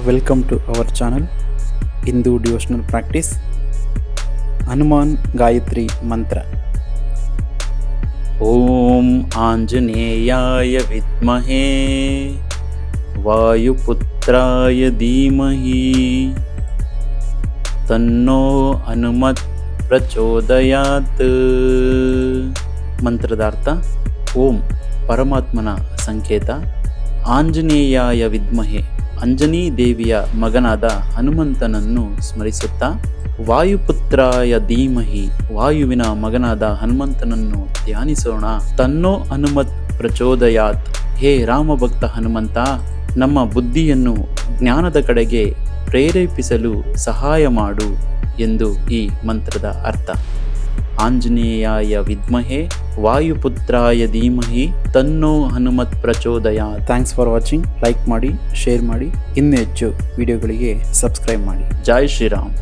Welcome to our channel Hindu devotional practice Hanuman Gayatri Mantra. Om Anjaneyaya Vidmahe Vayuputraya Dhimahi Tanno Hanumat Prachodayat. ಮಂತ್ರದಾರ್ಥ: ಓಂ ಪರಮಾತ್ಮನ ಸಂಕೇತ ಆಂಜನೇಯಾಯ ವಿದ್ಮಹೆ, ಅಂಜನೀ ದೇವಿಯ ಮಗನಾದ ಹನುಮಂತನನ್ನು ಸ್ಮರಿಸುತ್ತಾ, ವಾಯುಪುತ್ರಾಯ ಧೀಮಹಿ, ವಾಯುವಿನ ಮಗನಾದ ಹನುಮಂತನನ್ನು ಧ್ಯಾನಿಸೋಣ. ತನ್ನೋ ಹನುಮತ್ ಪ್ರಚೋದಯಾತ್, ಹೇ ರಾಮಭಕ್ತ ಹನುಮಂತ, ನಮ್ಮ ಬುದ್ಧಿಯನ್ನು ಜ್ಞಾನದ ಕಡೆಗೆ ಪ್ರೇರೇಪಿಸಲು ಸಹಾಯ ಮಾಡು ಎಂದು ಈ ಮಂತ್ರದ ಅರ್ಥ. ಆಂಜನೇಯಾಯ ವಿದ್ಮಹೆ ವಾಯುಪುತ್ರಾಯ ಧೀಮಹಿ ತನ್ನೋ ಹನುಮತ್ ಪ್ರಚೋದಯಾತ್. Thanks for watching. ಲೈಕ್ ಮಾಡಿ, ಶೇರ್ ಮಾಡಿ, ಇನ್ನೂ ಹೆಚ್ಚು ವಿಡಿಯೋಗಳಿಗೆ ಸಬ್ಸ್ಕ್ರೈಬ್ ಮಾಡಿ. ಜೈ ಶ್ರೀರಾಮ್.